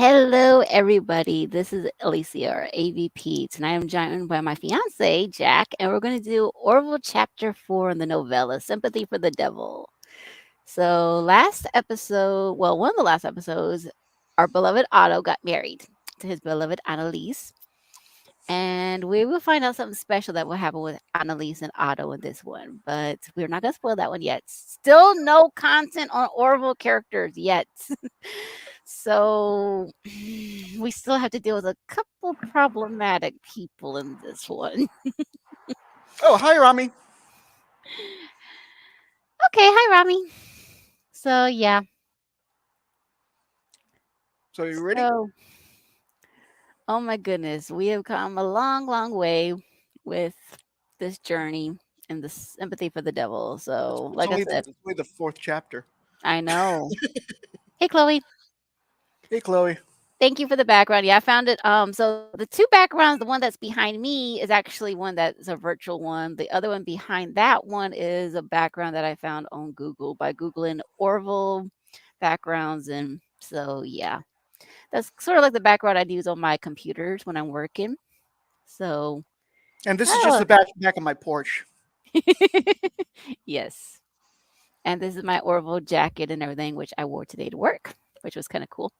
Hello, everybody. This is Alicia, our AVP. Tonight I'm joined by my fiance, Jack, and we're going to do Orville Chapter 4 in the novella, Sympathy for the Devil. So, last episode, well, one of the last episodes, our beloved Otto got married to his beloved Annalise. And we will find out something special that will happen with Annalise and Otto in this one. But we're not going to spoil that one yet. Still no content on Orville characters yet. So we still have to deal with a couple problematic people in this one. Oh, hi, Rami. Okay, hi Rami. So yeah. So you ready? So oh my goodness, we have come a long, long way with this journey and the sympathy for the devil. So It's like I only the said, it's only the fourth chapter. I know. Hey Chloe. Hey, Chloe. Thank you for the background. Yeah, I found it. So the two backgrounds, the one that's behind me is actually one that's a virtual one. The other one behind that one is a background that I found on Google by Googling Orville backgrounds. And so, yeah, that's sort of like the background I'd use on my computers when I'm working. So, And this is just oh, the back of my porch. yes. And this is my Orville jacket and everything, which I wore today to work, which was kind of cool.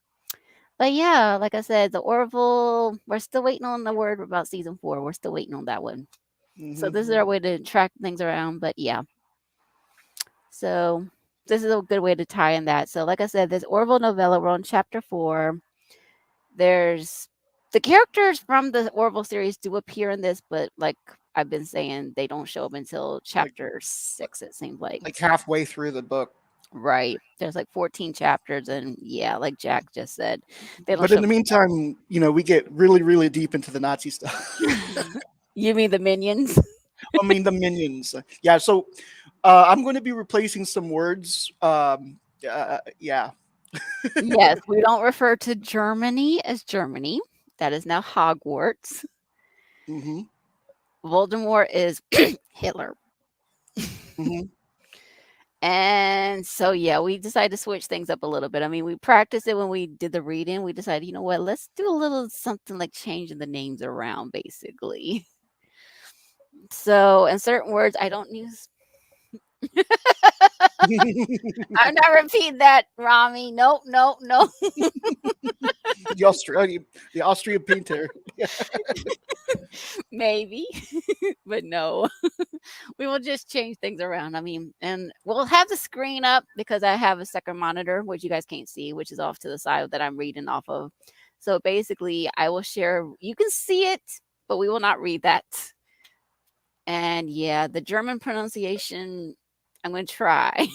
But yeah, like I said, the Orville, we're still waiting on the word about season 4. We're still waiting on that one. So Hmm this is our way to track things around. But yeah, so this is a good way to tie in that. So like I said, this Orville novella, we're on chapter 4. There's the characters from the Orville series do appear in this, but like I've been saying, they don't show up until Like chapter 6, it seems like. halfway through the book. Right. There's like 14 chapters, and yeah, like Jack just said, they don't But in show the up. meantime, we get really deep into the Nazi stuff. You mean the minions? I mean, the minions. Yeah. So I'm going to be replacing some words. Yeah. Yes, we don't refer to Germany as Germany. That is now Hogwarts. hmm Voldemort is Hitler. hmm And so, yeah, we decided to switch things up a little bit. I mean, we practiced it when we did the reading. We decided, you know what, let's do a little something like changing the names around, basically. So, in certain words, I don't use. I'm not repeating that, Rami. Nope, nope, nope. the Austrian painter. Maybe, but no. We will just change things around. I mean, and we'll have the screen up because I have a second monitor, which you guys can't see, which is off to the side that I'm reading off of. So basically, I will share, you can see it, but we will not read that. And yeah, the German pronunciation, I'm going to try.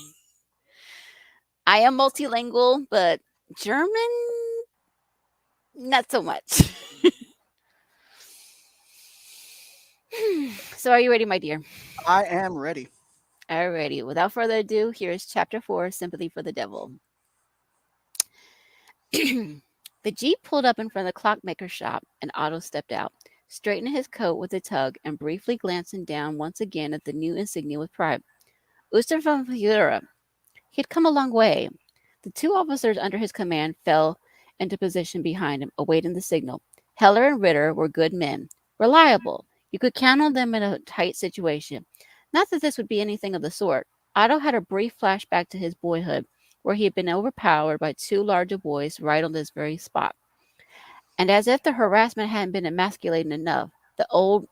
I am multilingual, but German, not so much. So, are you ready, my dear? I am ready. Alrighty. Without further ado, here is chapter 4, Sympathy for the Devil. The Jeep pulled up in front of the clockmaker's shop, and Otto stepped out, straightening his coat with a tug and briefly glancing down once again at the new insignia with pride. Oster von Fura. He had come a long way. The two officers under his command fell into position behind him, awaiting the signal. Heller and Ritter were good men, reliable. You could count on them in a tight situation. Not that this would be anything of the sort. Otto had a brief flashback to his boyhood, where he had been overpowered by two larger boys right on this very spot. And as if the harassment hadn't been emasculating enough, the old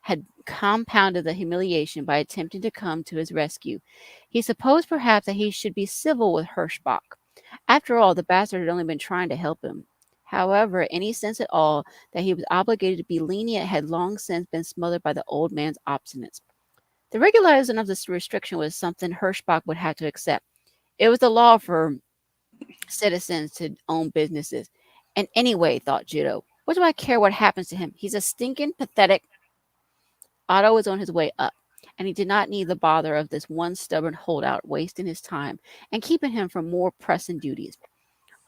had compounded the humiliation by attempting to come to his rescue. He supposed perhaps that he should be civil with Hirschbach. After all, the bastard had only been trying to help him. However, any sense at all that he was obligated to be lenient had long since been smothered by the old man's obstinance. The regularizing of this restriction was something Hirschbach would have to accept. It was the law for citizens to own businesses. And anyway, thought Judo, what do I care what happens to him? He's a stinking, pathetic. Otto was on his way up, and he did not need the bother of this one stubborn holdout wasting his time and keeping him from more pressing duties.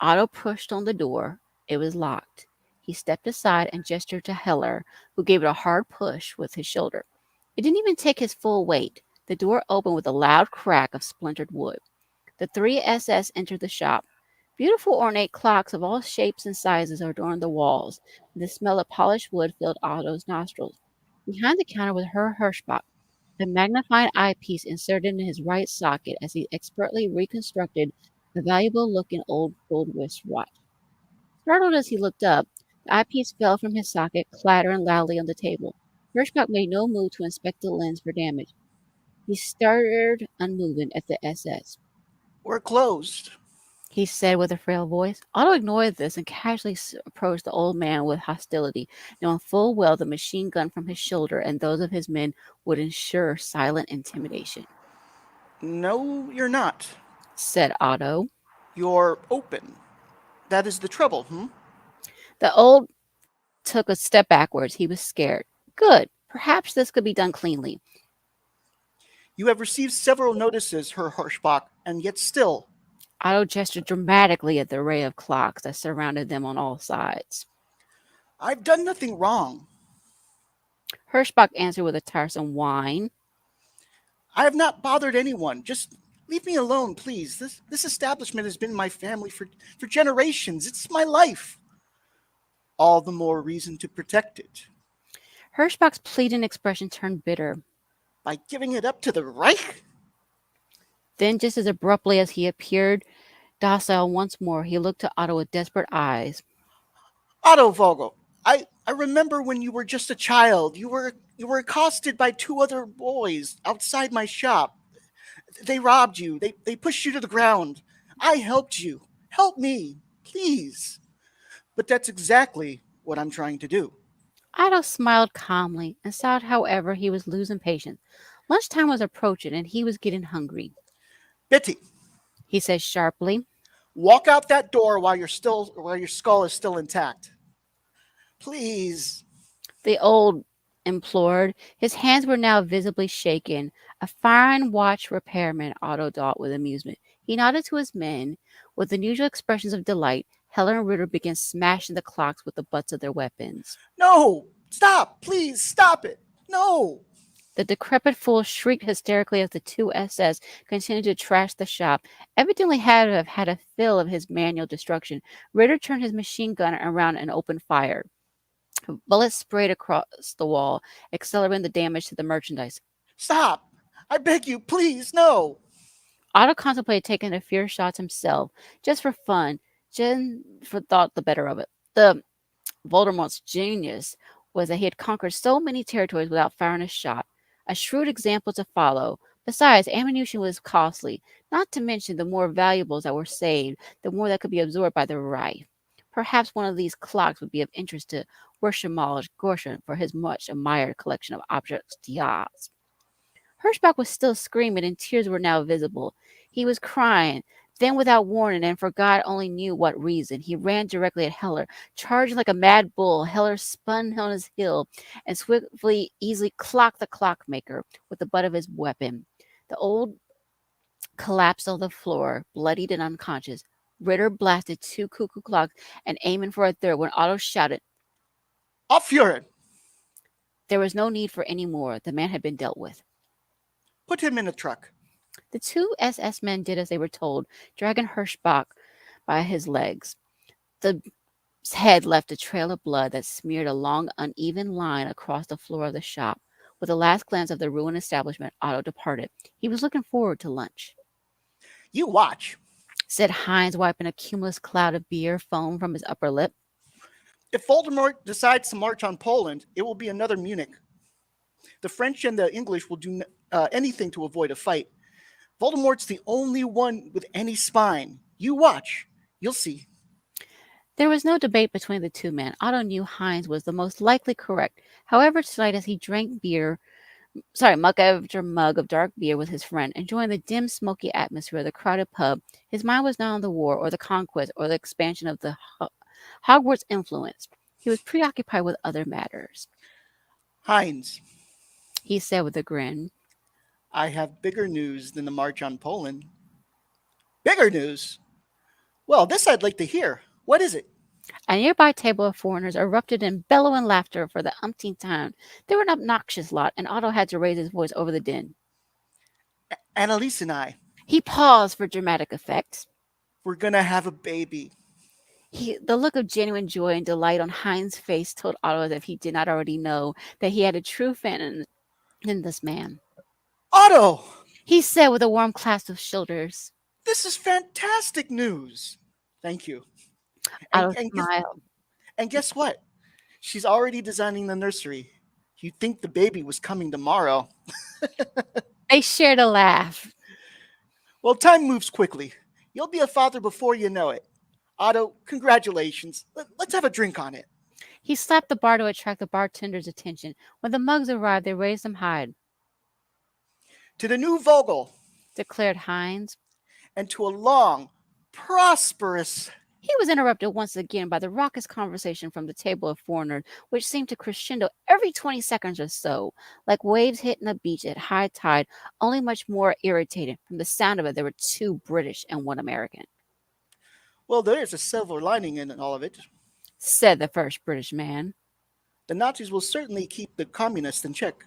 Otto pushed on the door. It was locked. He stepped aside and gestured to Heller, who gave it a hard push with his shoulder. It didn't even take his full weight. The door opened with a loud crack of splintered wood. The three SS entered the shop. Beautiful ornate clocks of all shapes and sizes adorned the walls, and the smell of polished wood filled Otto's nostrils. Behind the counter was Herr Hirschbach, a magnifying eyepiece inserted in his right socket as he expertly reconstructed a valuable looking old gold wristwatch. Startled as he looked up, the eyepiece fell from his socket, clattering loudly on the table. Hirschbach made no move to inspect the lens for damage. He stared unmoving at the SS. We're closed. He said with a frail voice. Otto ignored this and casually approached the old man with hostility, knowing full well the machine gun from his shoulder and those of his men would ensure silent intimidation. No, you're not. Said Otto. You're open. That is the trouble, hmm? The old took a step backwards. He was scared. Good. Perhaps this could be done cleanly. You have received several notices, Herr Hirschbach, and yet still. Otto gestured dramatically at the array of clocks that surrounded them on all sides. I've done nothing wrong. Hirschbach answered with a tiresome whine. I have not bothered anyone. Just leave me alone, please. This establishment has been my family for generations. It's my life. All the more reason to protect it. Hirschbach's pleading expression turned bitter. By giving it up to the Reich? Then, just as abruptly as he appeared docile once more, he looked to Otto with desperate eyes. Otto Vogel, I remember when you were just a child. You were accosted by two other boys outside my shop. They robbed you. They pushed you to the ground. I helped you. Help me, please. But that's exactly what I'm trying to do. Otto smiled calmly and saw, however, he was losing patience. Lunchtime was approaching, and he was getting hungry. Betty, He said sharply. walk out that door while your skull is still intact. Please. The old implored. His hands were now visibly shaken. A fine watch repairman, Otto thought with amusement. He nodded to his men. With unusual expressions of delight, Heller and Ritter began smashing the clocks with the butts of their weapons. No. Stop. Please stop it. No. The decrepit fool shrieked hysterically as the two SS continued to trash the shop. Evidently had to have had a fill of his manual destruction. Ritter turned his machine gun around and opened fire. Bullets sprayed across the wall, accelerating the damage to the merchandise. Stop. I beg you, please, no. Otto contemplated taking a few shots himself, just for fun, just for thought the better of it. The Voldemort's genius was that he had conquered so many territories without firing a shot, a shrewd example to follow. Besides, ammunition was costly, not to mention the more valuables that were saved, the more that could be absorbed by the Reich. Perhaps one of these clocks would be of interest to Worshamash Gorshin for his much admired collection of objets d'art. Hirschbach was still screaming, and tears were now visible. He was crying. Then, without warning, and for God only knew what reason, he ran directly at Heller. Charging like a mad bull, Heller spun on his heel and swiftly, easily clocked the clockmaker with the butt of his weapon. The old collapsed on the floor, bloodied and unconscious. Ritter blasted two cuckoo clocks and aiming for a third when Otto shouted. Aufführen. There was no need for any more. The man had been dealt with. Put him in a truck. The two SS men did as they were told, dragging Hirschbach by his legs. The head left a trail of blood that smeared a long, uneven line across the floor of the shop. With a last glance of the ruined establishment, Otto departed. He was looking forward to lunch. You watch. Said Heinz, wiping a cumulous cloud of beer foam from his upper lip. If Voldemort decides to march on Poland, it will be another Munich. The French and the English will do anything to avoid a fight. Voldemort's the only one with any spine. You watch. You'll see. There was no debate between the two men. Otto knew Heinz was the most likely correct. However, tonight as he drank mug after mug of dark beer with his friend, enjoying the dim, smoky atmosphere of the crowded pub, his mind was not on the war or the conquest or the expansion of the Hogwarts influence. He was preoccupied with other matters. Heinz, He said with a grin. I have bigger news than the march on Poland. Bigger news? Well, this I'd like to hear. What is it? A nearby table of foreigners erupted in bellowing laughter for the umpteenth time. They were an obnoxious lot, and Otto had to raise his voice over the din. Annalise and I. He paused for dramatic effect. We're gonna have a baby. The look of genuine joy and delight on Hein's face told Otto as if he did not already know that he had a true fan in this man. Otto, He said with a warm clasp of shoulders. this is fantastic news. Thank you. And Otto and guess, smiled. and guess what? She's already designing the nursery. You'd think the baby was coming tomorrow. They shared a laugh. Well, time moves quickly. You'll be a father before you know it. Otto, congratulations. Let's have a drink on it. He slapped the bar to attract the bartender's attention. When the mugs arrived, they raised them high, To the new Vogel, declared Heinz. and to a long, prosperous. He was interrupted once again by the raucous conversation from the table of foreigners, which seemed to crescendo every 20 seconds or so, like waves hitting a beach at high tide, only much more irritated. From the sound of it, there were two British and one American, Well, there's a silver lining in all of it. said the first British man. The Nazis will certainly keep the communists in check.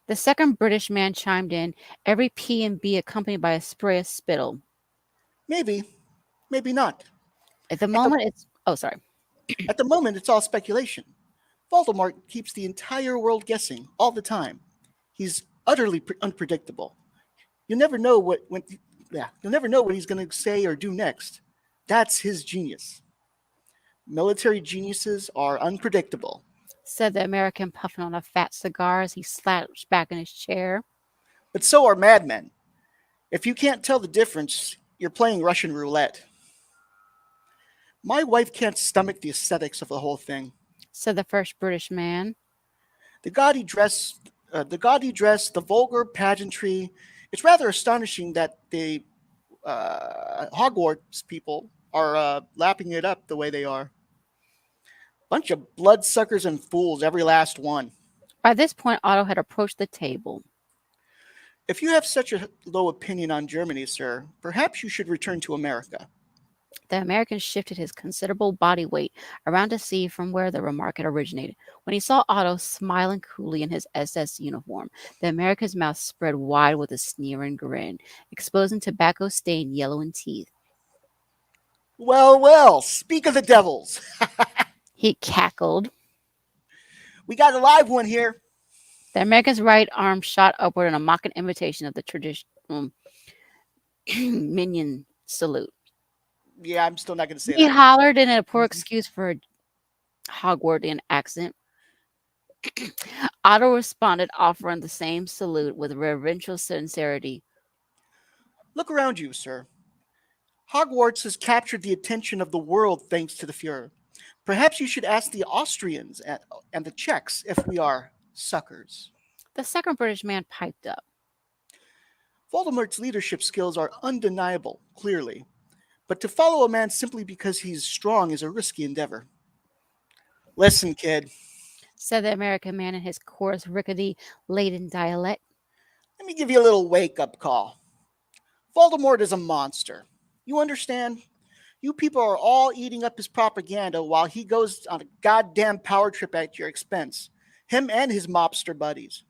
The second British man chimed in, every P and B accompanied by a spray of spittle. Maybe, maybe not. At the At the, moment, it's. Oh, sorry. at the moment, it's all speculation. Voldemort keeps the entire world guessing all the time. He's utterly unpredictable. You never know you'll never know what he's going to say or do next. That's his genius. Military geniuses are unpredictable. Said the American, puffing on a fat cigar as he slouched back in his chair. But so are madmen. If you can't tell the difference, you're playing Russian roulette. My wife can't stomach the aesthetics of the whole thing. Said the first British man. The gaudy dress, the vulgar pageantry. It's rather astonishing that the Hogwarts people are lapping it up the way they are. Bunch of bloodsuckers and fools, every last one. By this point, Otto had approached the table. If you have such a low opinion on Germany, sir, perhaps you should return to America. The American shifted his considerable body weight around to see from where the remark had originated. When he saw Otto smiling coolly in his SS uniform, the American's mouth spread wide with a sneering grin, exposing tobacco-stained yellow teeth. Well, well, speak of the devils. He cackled. We got a live one here. The American's right arm shot upward in a mocking imitation of the traditional minion salute. Yeah, I'm still not going to say He that. hollered in a poor excuse for a Hogwartian accent. Otto responded, offering the same salute with reverential sincerity. Look around you, sir. Hogwarts has captured the attention of the world thanks to the Fuhrer. Perhaps you should ask the Austrians and the Czechs if we are suckers. The second British man piped up. Voldemort's leadership skills are undeniable, clearly. But to follow a man simply because he's strong is a risky endeavor. Listen, kid, Said the American man in his coarse, rickety, laden dialect. let me give you a little wake-up call. Voldemort is a monster. You understand? You people are all eating up his propaganda while he goes on a goddamn power trip at your expense. Him and his mobster buddies.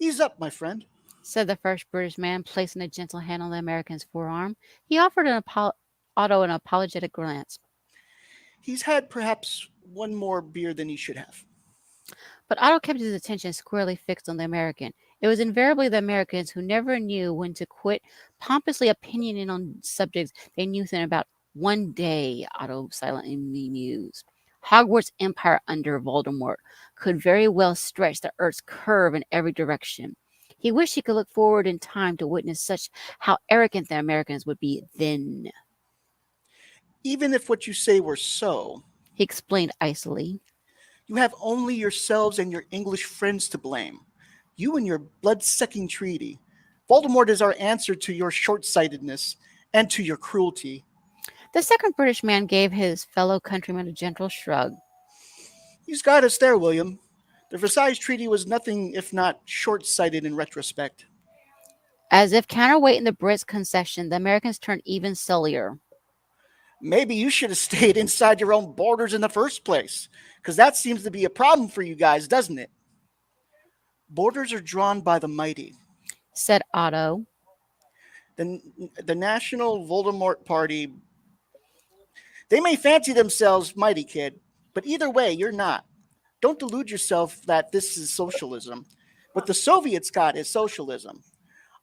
Ease up, my friend. Said the first British man, placing a gentle hand on the American's forearm. He offered Otto an apologetic glance. He's had perhaps one more beer than he should have. But Otto kept his attention squarely fixed on the American. It was invariably the Americans who never knew when to quit pompously opinioning on subjects they knew nothing about. One day, Otto silently mused, Hogwarts' empire under Voldemort could very well stretch the Earth's curve in every direction. He wished he could look forward in time to witness such how arrogant the Americans would be then. Even if what you say were so, He explained icily. you have only yourselves and your English friends to blame. You and your blood-sucking treaty. Voldemort is our answer to your short-sightedness and to your cruelty. The second British man gave his fellow countryman a gentle shrug. He's got us there, William. The Versailles Treaty was nothing if not short-sighted in retrospect. As if counterweighting the Brits' concession, the Americans turned even sullier. Maybe you should have stayed inside your own borders in the first place, because that seems to be a problem for you guys, doesn't it? Borders are drawn by the mighty. Said Otto. The, the National Voldemort Party, they may fancy themselves mighty, kid, but either way, you're not. Don't delude yourself that this is socialism. What the Soviets got is socialism.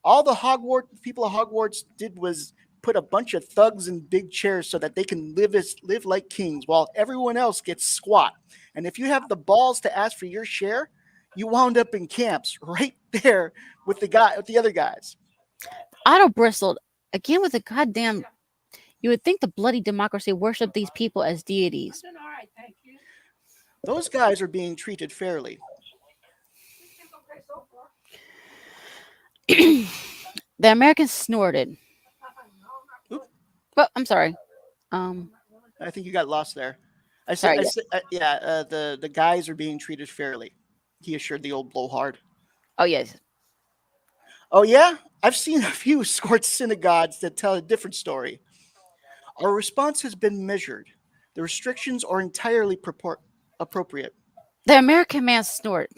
All the Hogwarts people of Hogwarts did was put a bunch of thugs in big chairs so that they can live like kings while everyone else gets squat. And if you have the balls to ask for your share, you wound up in camps right there with the other guys. Otto bristled. Again with the goddamn. You would think the bloody democracy worshipped these people as deities. Those guys are being treated fairly. The Americans snorted. Oop, Well, I'm sorry. Um, I think you got lost there. sorry. Yeah. Yeah. The guys are being treated fairly. He assured the old blowhard. Oh yes. Oh yeah, I've seen a few escort synagogues that tell a different story. Our response has been measured. The restrictions are entirely appropriate. The American man snorted.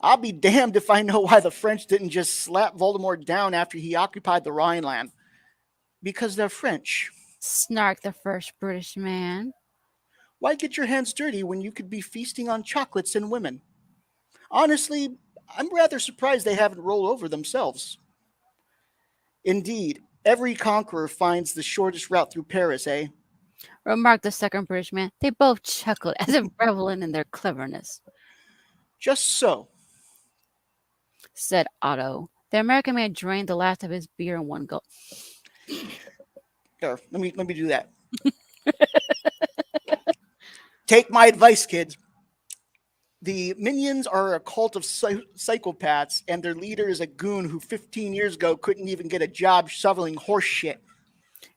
I'll be damned if I know why the French didn't just slap Voldemort down after he occupied the Rhineland. Because they're French. Snarked the first British man. Why get your hands dirty when you could be feasting on chocolates and women? Honestly, I'm rather surprised they haven't rolled over themselves. Indeed, every conqueror finds the shortest route through Paris, eh? Remarked the second British man. They both chuckled as if reveling in their cleverness. Just so. Said Otto. The American man drained the last of his beer in one gulp. Here, let me do that. Take my advice, kids. The minions are a cult of psychopaths, and their leader is a goon who 15 years ago couldn't even get a job shoveling horse shit.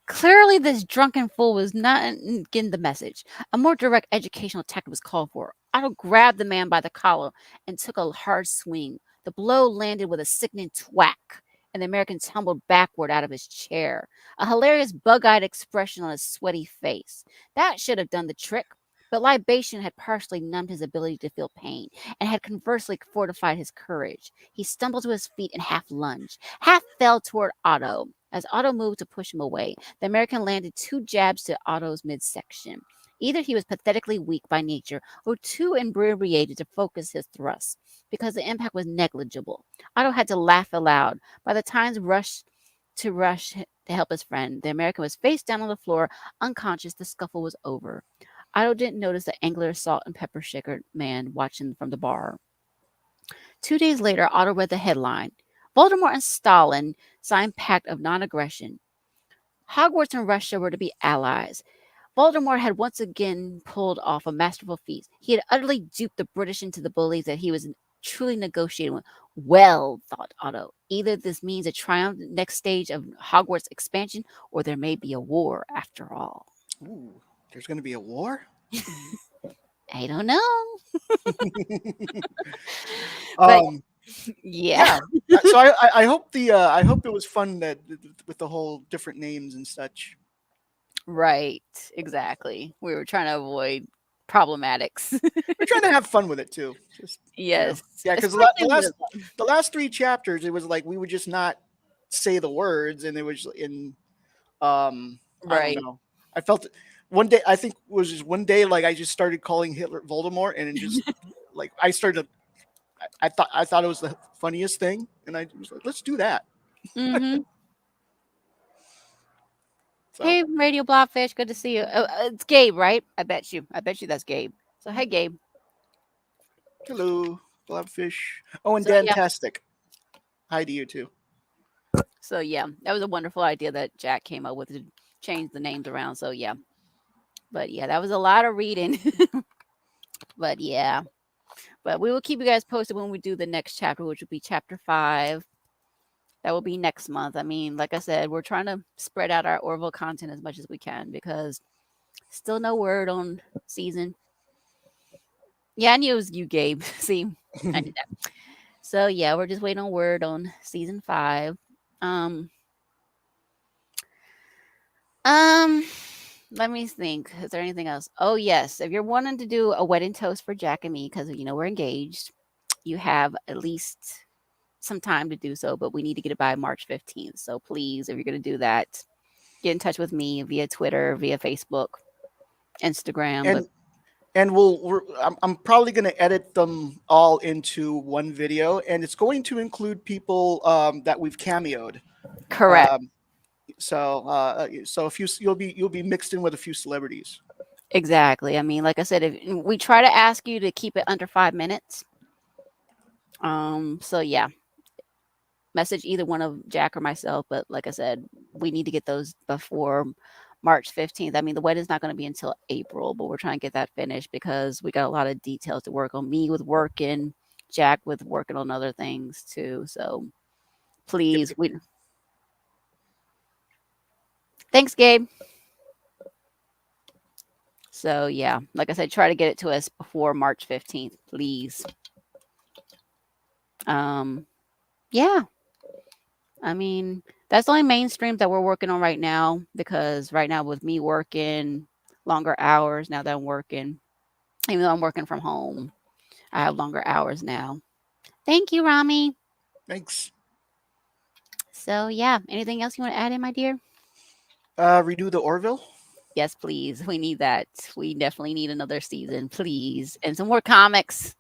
Clearly, this drunken fool was not getting the message. A more direct educational tactic was called for. Otto grabbed the man by the collar and took a hard swing. The blow landed with a sickening thwack, and the American tumbled backward out of his chair, a hilarious bug-eyed expression on his sweaty face. That should have done the trick. But libation had partially numbed his ability to feel pain, and had conversely fortified his courage. He stumbled to his feet and half lunged, half fell toward Otto. As Otto moved to push him away, the American landed two jabs to Otto's midsection. Either he was pathetically weak by nature or too inebriated to focus his thrust, because the impact was negligible. Otto had to laugh aloud. By the time rush to help his friend, the American was face down on the floor, unconscious. The scuffle was over. Otto didn't notice the angular salt and pepper shaker man watching from the bar. 2 days later, Otto read the headline: Voldemort and Stalin signed pact of non-aggression. Hogwarts and Russia were to be allies. Voldemort had once again pulled off a masterful feat. He had utterly duped the British into the belief that he was truly negotiating with. Well, thought Otto, either this means a triumph next stage of Hogwarts expansion, or there may be a war after all. Ooh, there's going to be a war? I don't know. But Um, yeah, yeah. So I hope I hope it was fun that with the whole different names and such. right. Exactly. We were trying to avoid problematics. We're trying to have fun with it too. Just Yes. yeah, because Especially with the last three chapters, it was like we would just not say the words, and it was in I don't right. know. I felt one day. I think it was just one day. Like I just started calling Hitler Voldemort, and it just like I started. I thought it was the funniest thing, and I was like, let's do that. Hmm. So Hey, Radio Blobfish, good to see you. It's Gabe, right? I bet you. I bet you that's Gabe. So hey, Gabe. hello, Blobfish. Oh, and So yeah. Dantastic. Hi to you too. So yeah, that was a wonderful idea that Jack came up with to change the names around. So yeah, but yeah, that was a lot of reading. But yeah, but we will keep you guys posted when we do the next chapter, which will be chapter 5. That will be next month. I mean, like I said, we're trying to spread out our Orville content as much as we can because still no word on season. Yeah, I knew it was you, Gabe. See, I knew that. So yeah, we're just waiting on word on season 5. Um, um, let me think. Is there anything else? Oh yes, if you're wanting to do a wedding toast for Jack and me, because we're engaged, you have at least some time to do so, but we need to get it by March 15th. So please, if you're going to do that, get in touch with me via Twitter, via Facebook, Instagram. But and I'm probably going to edit them all into one video, and it's going to include people that we've cameoed. correct. Um, so a few you'll be mixed in with a few celebrities. Exactly. I mean, like I said, if we try to ask you to keep it under 5 minutes. So yeah, message either one of Jack or myself. But like I said, we need to get those before March 15th. I mean, the wedding's not going to be until April, but we're trying to get that finished because we got a lot of details to work on. Me with working, Jack with working on other things too. So Yep, please, yep. we thanks, Gabe. So yeah, like I said, try to get it to us before March 15th, please. Um, yeah, I mean, that's the only mainstream that we're working on right now because right now with me working longer hours now that I'm working, even though I'm working from home, I have longer hours now. Thank you, Rami. Thanks. So yeah, anything else you want to add in, my dear? Redo the Orville. Yes, please. We need that. We definitely need another season, please, and some more comics.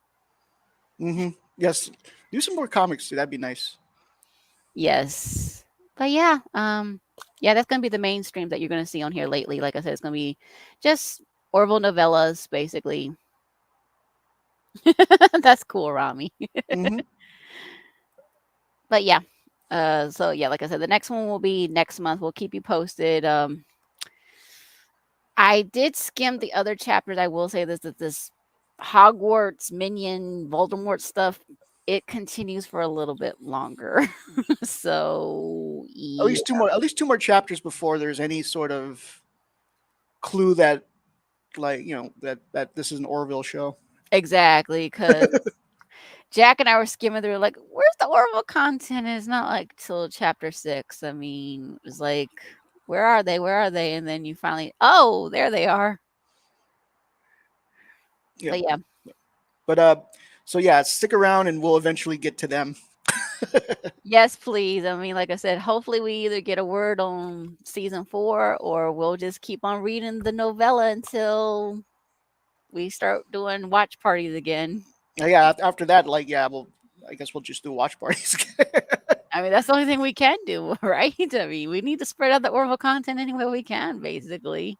Mm-hmm. Yes, do some more comics too. That'd be nice. Yes. But yeah, yeah, that's gonna be the mainstream that you're gonna see on here lately. Like I said, it's gonna be just Orville novellas, basically. That's cool, Rami. Mm-hmm. But yeah. So yeah, like I said, the next one will be next month. We'll keep you posted. I did skim the other chapters. I will say this that this Hogwarts minion Voldemort stuff, it continues for a little bit longer. So At yeah, least two more. At least two more chapters before there's any sort of clue that, like, that this is an Orville show. exactly. Because Jack and I were skimming through, like, where's the Orville content? And it's not like till chapter 6. I mean, it was like, where are they? Where are they? And then you finally, oh, there they are. Yeah, But yeah, but so yeah, stick around and we'll eventually get to them. yes, please. I mean, like I said, hopefully we either get a word on season 4 or we'll just keep on reading the novella until we start doing watch parties again. Yeah, after that, like, yeah, well, I guess we'll just do watch parties. I mean, that's the only thing we can do, right? I mean, we need to spread out the Orville content any way we can, basically.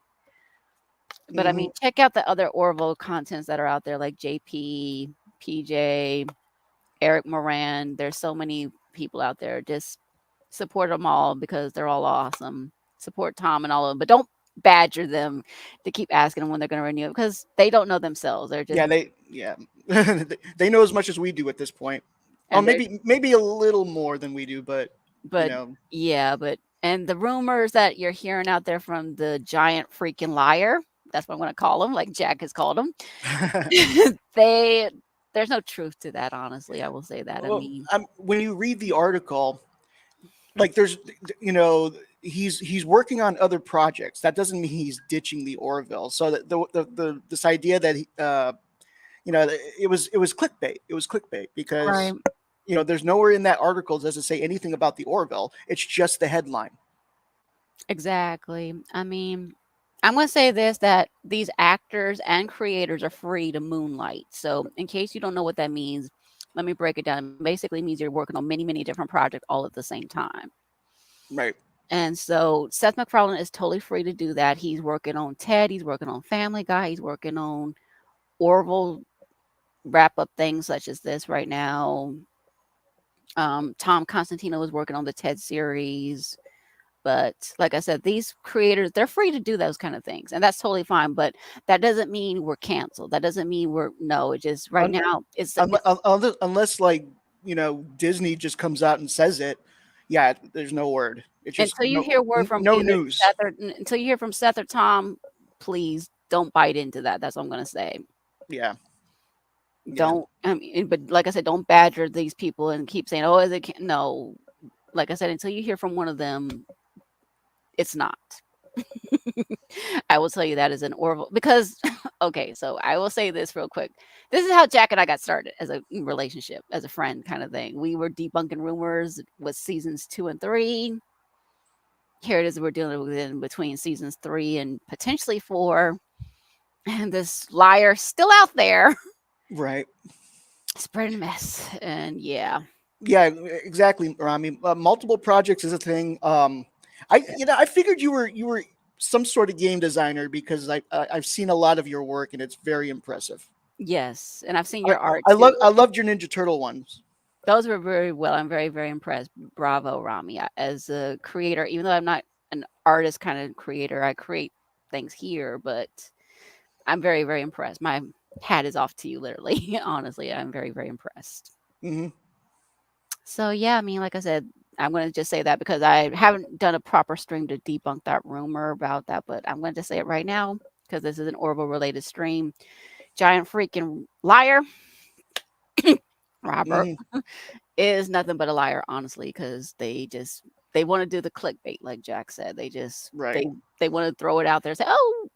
But I Hmm. mean, check out the other Orville contents that are out there, like JP, PJ, Eric Moran. There's so many people out there. Just support them all because they're all awesome. Support Tom and all of them, but don't badger them to keep asking them when they're going to renew it because they don't know themselves. They're just Yeah, they know as much as we do at this point. Oh, and they're maybe a little more than we do, but you but know, yeah, but and the rumors that you're hearing out there from the giant freaking liar. That's what I'm going to call them, like Jack has called them. they there's no truth to that, honestly. I will say that. I well, mean, when you read the article, like, there's, you know, he's working on other projects. That doesn't mean he's ditching the Orville. So the this idea that it was clickbait. It was clickbait right. because there's nowhere in that article does it say anything about the Orville. It's just the headline. Exactly. I mean, I'm going to say this that these actors and creators are free to moonlight. So, in case you don't know what that means, let me break it down. It basically means you're working on many, many different projects all at the same time. Right. And so Seth MacFarlane is totally free to do that. He's working on Ted, he's working on Family Guy, he's working on Orville wrap up things such as this right now. Tom Constantino is working on the Ted series. But like I said, these creators, they're free to do those kind of things. And that's totally fine. But that doesn't mean we're canceled. That doesn't mean we're no, it just right Un- now it's unless, like, Disney just comes out and says it. Yeah, there's no word. It's just until you hear word from no either news. Seth or until you hear from Seth or Tom, please don't bite into that. That's what I'm gonna say. Yeah, yeah. Don't I mean, but like I said, don't badger these people and keep saying, "Oh, is it?" No, like I said, until you hear from one of them, it's not. I will tell you that is an Orville because okay, so I will say this real quick. This is how Jack and I got started as a relationship, as a friend kind of thing. We were debunking rumors with seasons 2 and 3. Here it is, we're dealing with in between seasons 3 and potentially 4. And this liar still out there Right. spreading a mess. And yeah. Yeah, exactly, Rami. Multiple projects is a thing. I figured you were some sort of game designer because I've seen a lot of your work and it's very impressive. Yes. And I've seen I your art I too. love I loved your Ninja Turtle ones. Those were very well. I'm very, very impressed. Bravo, Rami. As a creator, even though I'm not an artist kind of creator, I create things here, but I'm very, very impressed. My hat is off to you, literally. Honestly, I'm very, very impressed. Hmm. So, yeah, I mean, like I said, I'm going to just say that because I haven't done a proper stream to debunk that rumor about that, but I'm going to just say it right now because this is an Orville related stream. Giant freaking liar, Robert, Hmm. is nothing but a liar, honestly, because they want to do the clickbait, like Jack said. Right. They want to throw it out there and say, "Oh,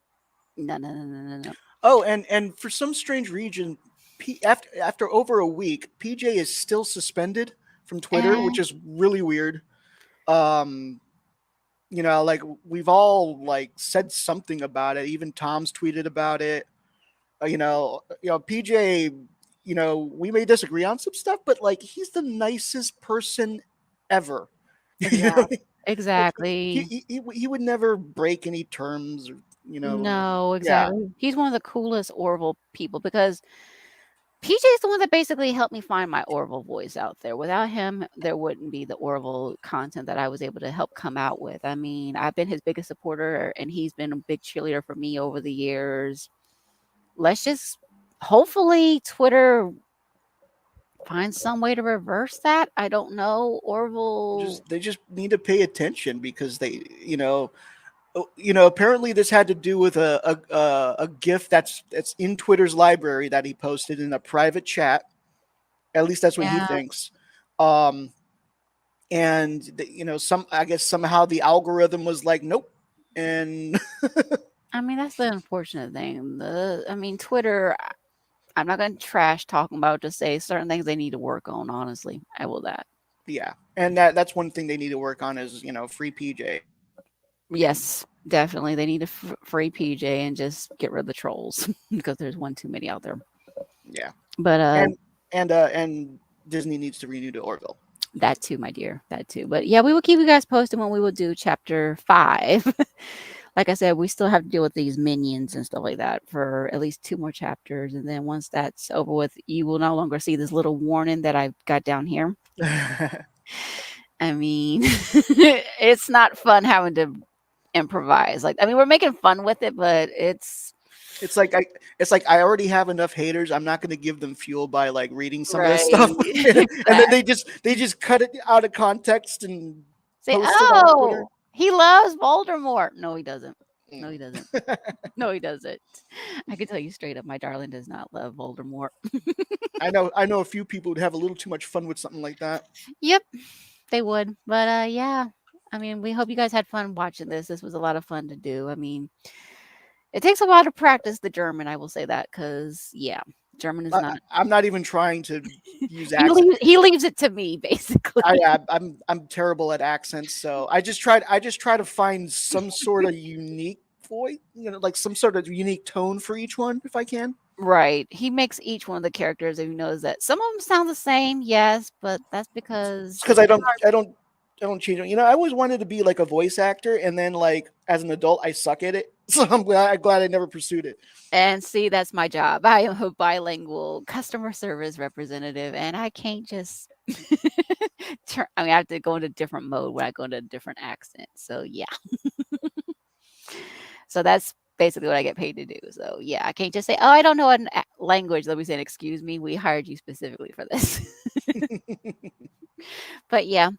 no, no, no, no, no, no." Oh, and for some strange reason, after over a week, PJ is still suspended from Twitter, which And is really weird. Um, like we've all like said something about it. Even Tom's tweeted about it. PJ. We may disagree on some stuff, but like he's the nicest person ever. you know, exactly, like exactly. he would never break any terms or No, yeah, exactly. He's one of the coolest Orville people because PJ's the one that basically helped me find my Orville voice out there. Without him, there wouldn't be the Orville content that I was able to help come out with. I mean, I've been his biggest supporter and he's been a big cheerleader for me over the years. Let's just hopefully Twitter finds some way to reverse that. I don't know. Orville. just they just need to pay attention because apparently this had to do with a GIF that's in Twitter's library that he posted in a private chat. At least that's what he Yeah. thinks. Um, and some I guess somehow the algorithm was like, nope, and I mean, that's the unfortunate thing. I mean, Twitter, I'm not going to trash talking about, just say certain things they need to work on, honestly. I will that. yeah, and that's one thing they need to work on is free PJ. Yes, definitely. They need to free PJ and just get rid of the trolls because there's one too many out there. Yeah, But and Disney needs to renew to Orville. that too, my dear, that too. But yeah, we will keep you guys posted when we will do chapter 5. Like I said, we still have to deal with these minions and stuff like that for at least 2 more chapters, and then once that's over with, you will no longer see this little warning that I've got down here. I mean, it's not fun having to improvise. Like, I mean, we're making fun with it, but it's it's like I it's like I already have enough haters. I'm not going to give them fuel by like reading some of this right. stuff, and then Exactly. they just cut it out of context and Say, post it on Twitter. oh, he loves Voldemort. No, he doesn't. No, he Mm. doesn't. No, he doesn't. I can tell you straight up, my darling does not love Voldemort. I know a few people would have a little too much fun with something like that. Yep, they would. But yeah. I mean, we hope you guys had fun watching this. This was a lot of fun to do. I mean, it takes a while to practice the German, I will say that, because yeah, German is not. I'm not even trying to use accent. He leaves it to me, basically. I'm terrible at accents, so I just try to find some sort of unique voice, like some sort of unique tone for each one if I can. Right. He makes each one of the characters, and he knows that some of them sound the same, yes, but that's It's because because I don't change it. I always wanted to be like a voice actor, and then like as an adult, I suck at it. So I'm glad I never pursued it. and see, that's my job. I am a bilingual customer service representative, and I can't just I mean, I have to go into different mode when I go into a different accent. So yeah. So that's basically what I get paid to do. So yeah, I can't just say, "Oh, I don't know an language." Let me say, "Excuse me, we hired you specifically for this." But yeah.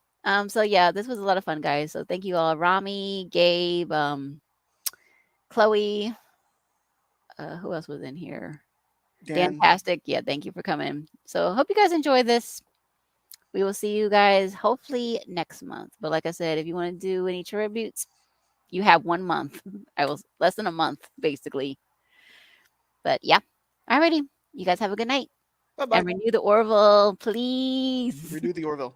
So yeah, this was a lot of fun, guys. So thank you all, Rami, Gabe, Chloe. Who else was in here? Dan, Fantastic. Yeah, thank you for coming. So hope you guys enjoy this. We will see you guys hopefully next month. But like I said, if you want to do any tributes, You have 1 month. I was less than a month, basically. But yeah. Alrighty. You guys have a good night. Bye bye. And renew the Orville, please. Renew the Orville.